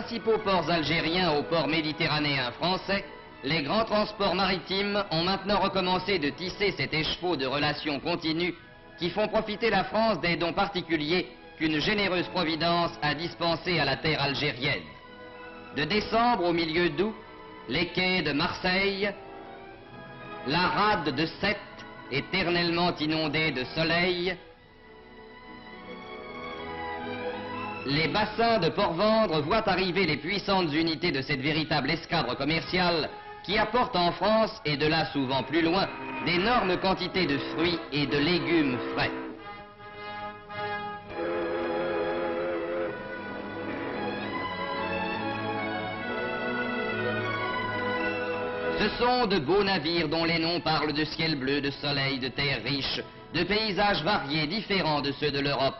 principaux ports algériens aux ports méditerranéens français, les grands transports maritimes ont maintenant recommencé de tisser cet écheveau de relations continues qui font profiter la France des dons particuliers qu'une généreuse providence a dispensés à la terre algérienne. De décembre au milieu d'août, les quais de Marseille, la rade de Sète, éternellement inondée de soleil, les bassins de Port-Vendre voient arriver les puissantes unités de cette véritable escadre commerciale qui apporte en France, et de là souvent plus loin, d'énormes quantités de fruits et de légumes frais. Ce sont de beaux navires dont les noms parlent de ciel bleu, de soleil, de terre riche, de paysages variés, différents de ceux de l'Europe.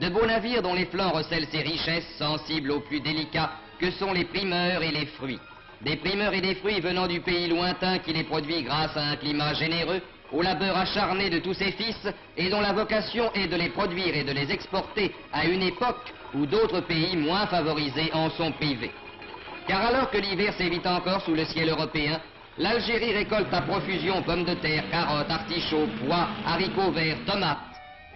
De beaux navires dont les flancs recèlent ces richesses sensibles aux plus délicats que sont les primeurs et les fruits. Des primeurs et des fruits venant du pays lointain qui les produit grâce à un climat généreux, au labeur acharné de tous ses fils et dont la vocation est de les produire et de les exporter à une époque où d'autres pays moins favorisés en sont privés. Car alors que l'hiver sévit encore sous le ciel européen, l'Algérie récolte à profusion pommes de terre, carottes, artichauts, pois, haricots verts, tomates.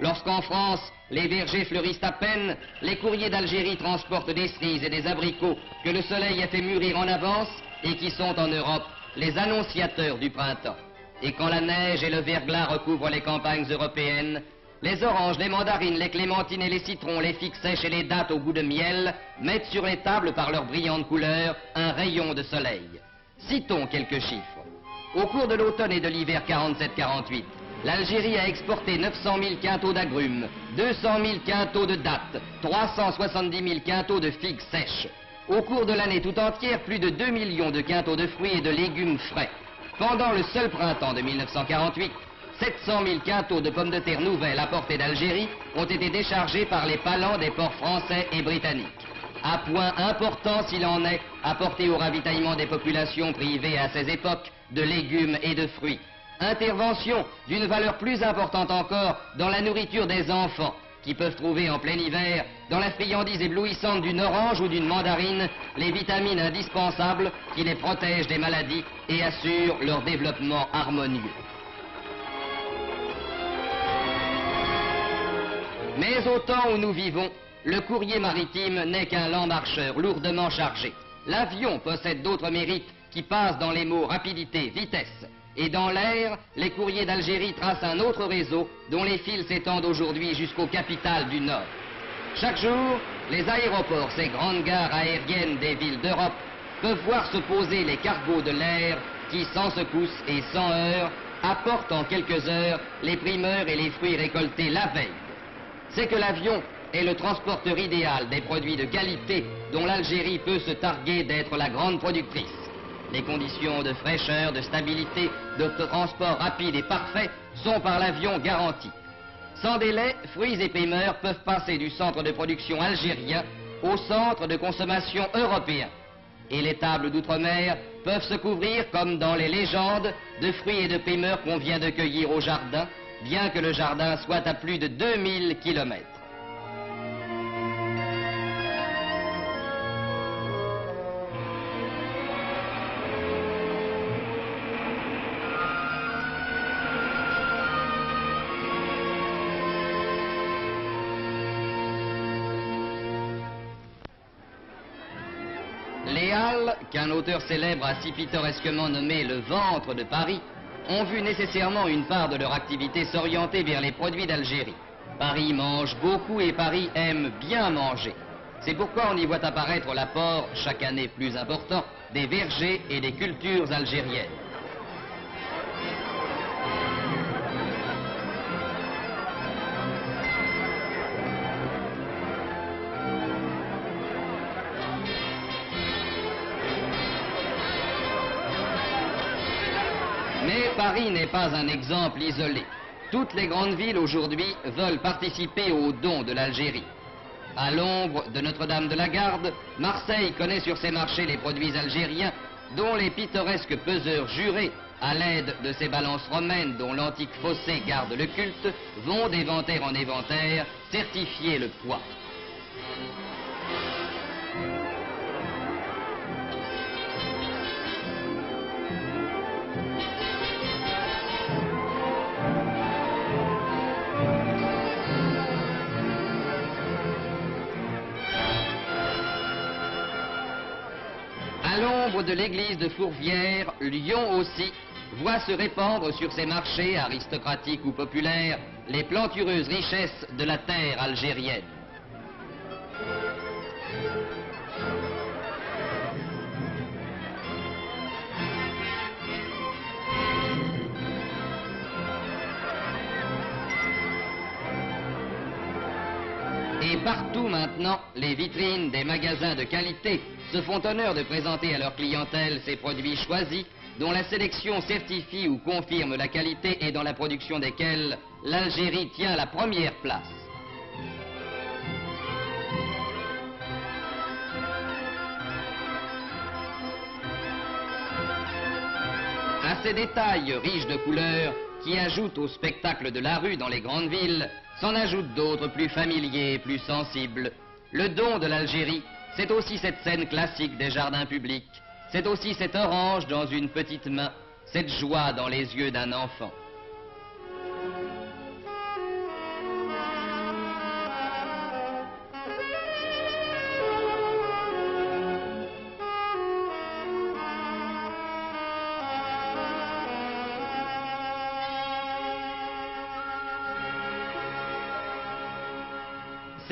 Lorsqu'en France, les vergers fleurissent à peine, les courriers d'Algérie transportent des cerises et des abricots que le soleil a fait mûrir en avance et qui sont en Europe les annonciateurs du printemps. Et quand la neige et le verglas recouvrent les campagnes européennes, les oranges, les mandarines, les clémentines et les citrons, les figues sèches et les dattes au goût de miel mettent sur les tables par leurs brillantes couleurs un rayon de soleil. Citons quelques chiffres. Au cours de l'automne et de l'hiver 47-48, l'Algérie a exporté 900 000 quintaux d'agrumes, 200 000 quintaux de dattes, 370 000 quintaux de figues sèches. Au cours de l'année tout entière, plus de 2 millions de quintaux de fruits et de légumes frais. Pendant le seul printemps de 1948, 700 000 quintaux de pommes de terre nouvelles apportées d'Algérie ont été déchargés par les palans des ports français et britanniques. À point important s'il en est, apporté au ravitaillement des populations privées à ces époques de légumes et de fruits. Intervention d'une valeur plus importante encore dans la nourriture des enfants, qui peuvent trouver en plein hiver, dans la friandise éblouissante d'une orange ou d'une mandarine, les vitamines indispensables qui les protègent des maladies et assurent leur développement harmonieux. Mais au temps où nous vivons, le courrier maritime n'est qu'un lent marcheur lourdement chargé. L'avion possède d'autres mérites qui passent dans les mots rapidité, vitesse. Et dans l'air, les courriers d'Algérie tracent un autre réseau dont les fils s'étendent aujourd'hui jusqu'aux capitales du Nord. Chaque jour, les aéroports, ces grandes gares aériennes des villes d'Europe, peuvent voir se poser les cargos de l'air qui, sans secousse et sans heurts, apportent en quelques heures les primeurs et les fruits récoltés la veille. C'est que l'avion est le transporteur idéal des produits de qualité dont l'Algérie peut se targuer d'être la grande productrice. Les conditions de fraîcheur, de stabilité, de transport rapide et parfait sont par l'avion garanties. Sans délai, fruits et primeurs peuvent passer du centre de production algérien au centre de consommation européen. Et les tables d'outre-mer peuvent se couvrir, comme dans les légendes, de fruits et de primeurs qu'on vient de cueillir au jardin, bien que le jardin soit à plus de 2000 kilomètres. Les Halles, qu'un auteur célèbre a si pittoresquement nommé le ventre de Paris, ont vu nécessairement une part de leur activité s'orienter vers les produits d'Algérie. Paris mange beaucoup et Paris aime bien manger. C'est pourquoi on y voit apparaître l'apport, chaque année plus important, des vergers et des cultures algériennes. Mais Paris n'est pas un exemple isolé. Toutes les grandes villes aujourd'hui veulent participer aux dons de l'Algérie. À l'ombre de Notre-Dame de la Garde, Marseille connaît sur ses marchés les produits algériens dont les pittoresques peseurs jurés, à l'aide de ces balances romaines dont l'antique fossé garde le culte, vont d'éventaire en éventaire certifier le poids. l'ombre de l'église de Fourvière, Lyon aussi, voit se répandre sur ses marchés, aristocratiques ou populaires, les plantureuses richesses de la terre algérienne. Et partout maintenant, les vitrines des magasins de qualité se font honneur de présenter à leur clientèle ces produits choisis, dont la sélection certifie ou confirme la qualité et dans la production desquels l'Algérie tient la première place. À ces détails riches de couleurs qui ajoutent au spectacle de la rue dans les grandes villes, s'en ajoutent d'autres plus familiers et plus sensibles. Le don de l'Algérie, c'est aussi cette scène classique des jardins publics, c'est aussi cette orange dans une petite main, cette joie dans les yeux d'un enfant.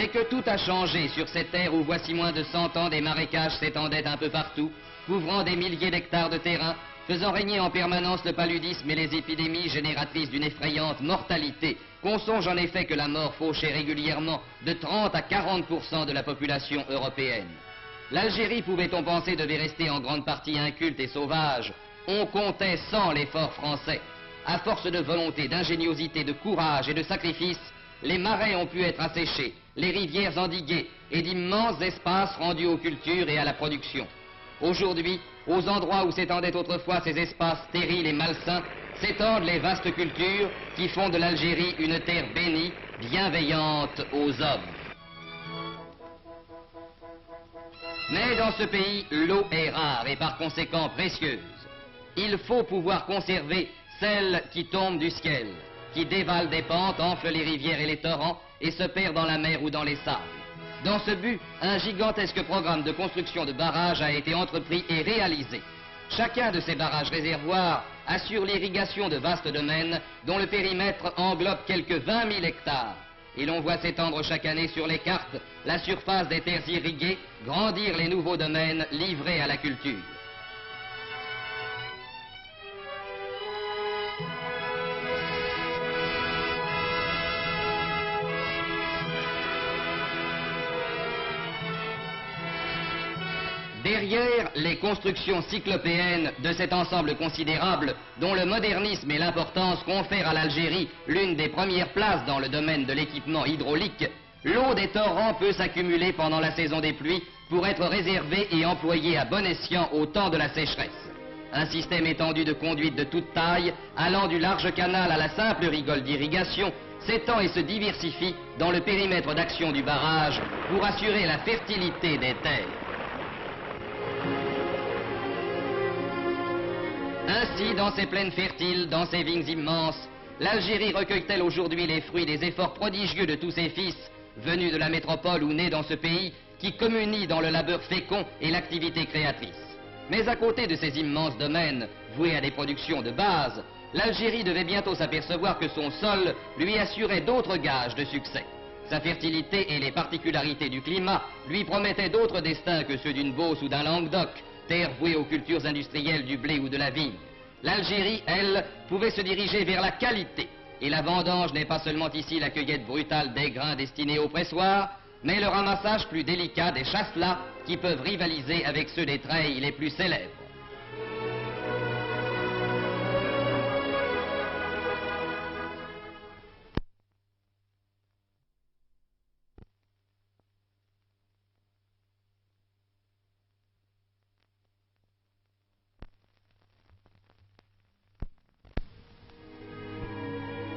C'est que tout a changé sur cette terre où voici moins de 100 ans des marécages s'étendaient un peu partout, couvrant des milliers d'hectares de terrain, faisant régner en permanence le paludisme et les épidémies génératrices d'une effrayante mortalité, qu'on songe en effet que la mort fauchait régulièrement de 30 à 40% de la population européenne. L'Algérie, pouvait-on penser, devait rester en grande partie inculte et sauvage. On comptait sans l'effort français. À force de volonté, d'ingéniosité, de courage et de sacrifice, les marais ont pu être asséchés, les rivières endiguées et d'immenses espaces rendus aux cultures et à la production. Aujourd'hui, aux endroits où s'étendaient autrefois ces espaces stériles et malsains, s'étendent les vastes cultures qui font de l'Algérie une terre bénie, bienveillante aux hommes. Mais dans ce pays, l'eau est rare et par conséquent précieuse. Il faut pouvoir conserver celle qui tombe du ciel, qui dévale des pentes, enfle les rivières et les torrents et se perd dans la mer ou dans les sables. Dans ce but, un gigantesque programme de construction de barrages a été entrepris et réalisé. Chacun de ces barrages réservoirs assure l'irrigation de vastes domaines dont le périmètre englobe quelques 20 000 hectares. Et l'on voit s'étendre chaque année sur les cartes la surface des terres irriguées, grandir les nouveaux domaines livrés à la culture. Derrière les constructions cyclopéennes de cet ensemble considérable, dont le modernisme et l'importance confèrent à l'Algérie l'une des premières places dans le domaine de l'équipement hydraulique, l'eau des torrents peut s'accumuler pendant la saison des pluies pour être réservée et employée à bon escient au temps de la sécheresse. Un système étendu de conduites de toute taille, allant du large canal à la simple rigole d'irrigation, s'étend et se diversifie dans le périmètre d'action du barrage pour assurer la fertilité des terres. Ainsi, dans ces plaines fertiles, dans ces vignes immenses, l'Algérie recueille-t-elle aujourd'hui les fruits des efforts prodigieux de tous ses fils, venus de la métropole ou nés dans ce pays, qui communient dans le labeur fécond et l'activité créatrice. Mais à côté de ces immenses domaines, voués à des productions de base, l'Algérie devait bientôt s'apercevoir que son sol lui assurait d'autres gages de succès. Sa fertilité et les particularités du climat lui promettaient d'autres destins que ceux d'une Beauce ou d'un Languedoc, terre vouée aux cultures industrielles du blé ou de la vigne. L'Algérie, elle, pouvait se diriger vers la qualité. Et la vendange n'est pas seulement ici la cueillette brutale des grains destinés au pressoir, mais le ramassage plus délicat des chasselas qui peuvent rivaliser avec ceux des treilles les plus célèbres.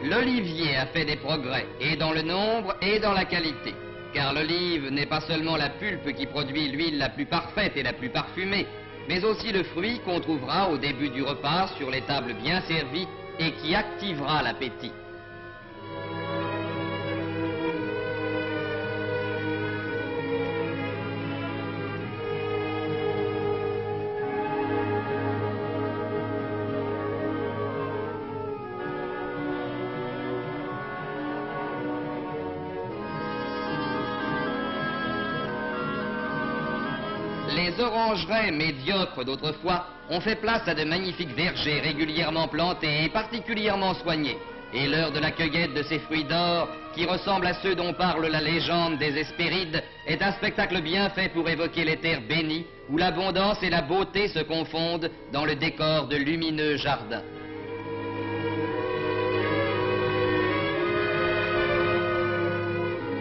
L'olivier a fait des progrès, et dans le nombre et dans la qualité. Car l'olive n'est pas seulement la pulpe qui produit l'huile la plus parfaite et la plus parfumée, mais aussi le fruit qu'on trouvera au début du repas sur les tables bien servies et qui activera l'appétit. les orangeraies médiocres d'autrefois ont fait place à de magnifiques vergers régulièrement plantés et particulièrement soignés. Et l'heure de la cueillette de ces fruits d'or, qui ressemblent à ceux dont parle la légende des Hespérides, est un spectacle bien fait pour évoquer les terres bénies, où l'abondance et la beauté se confondent dans le décor de lumineux jardins.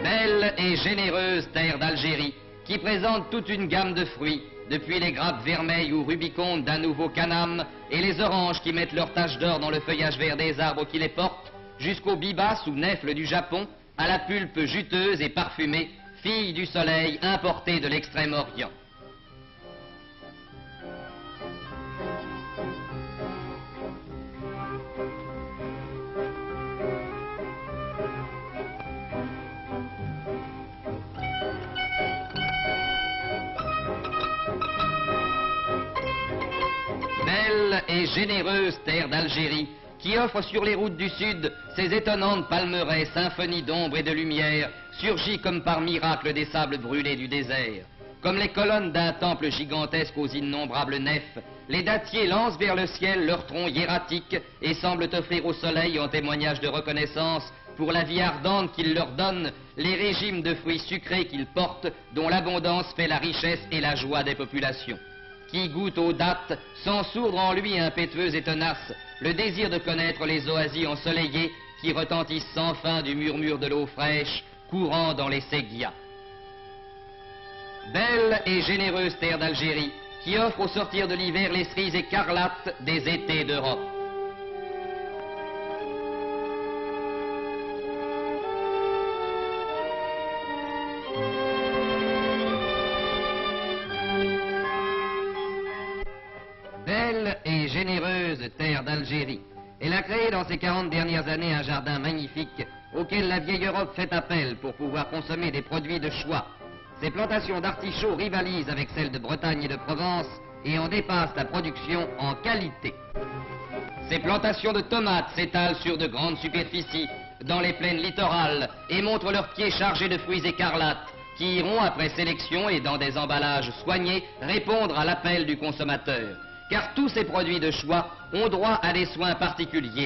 Belle et généreuse terre d'Algérie, qui présente toute une gamme de fruits, depuis les grappes vermeilles ou rubicondes d'un nouveau canam et les oranges qui mettent leur tache d'or dans le feuillage vert des arbres qui les portent, jusqu'aux bibas ou nèfles du Japon, à la pulpe juteuse et parfumée, fille du soleil importée de l'Extrême-Orient. Belle et généreuse terre d'Algérie, qui offre sur les routes du sud ses étonnantes palmeraies, symphonies d'ombre et de lumière, surgies comme par miracle des sables brûlés du désert. Comme les colonnes d'un temple gigantesque aux innombrables nefs, les dattiers lancent vers le ciel leurs troncs hiératiques et semblent offrir au soleil en témoignage de reconnaissance pour la vie ardente qu'il leur donne, les régimes de fruits sucrés qu'ils portent, dont l'abondance fait la richesse et la joie des populations. Qui goûte aux dattes, sans sourdre en lui impétueux et tenace, le désir de connaître les oasis ensoleillées qui retentissent sans fin du murmure de l'eau fraîche courant dans les séguias. Belle et généreuse terre d'Algérie, qui offre au sortir de l'hiver les cerises écarlates des étés d'Europe. Belle et généreuse terre d'Algérie. Elle a créé dans ces 40 dernières années un jardin magnifique auquel la vieille Europe fait appel pour pouvoir consommer des produits de choix. Ces plantations d'artichauts rivalisent avec celles de Bretagne et de Provence et en dépassent la production en qualité. Ces plantations de tomates s'étalent sur de grandes superficies dans les plaines littorales et montrent leurs pieds chargés de fruits écarlates qui iront, après sélection et dans des emballages soignés, répondre à l'appel du consommateur. Car tous ces produits de choix ont droit à des soins particuliers.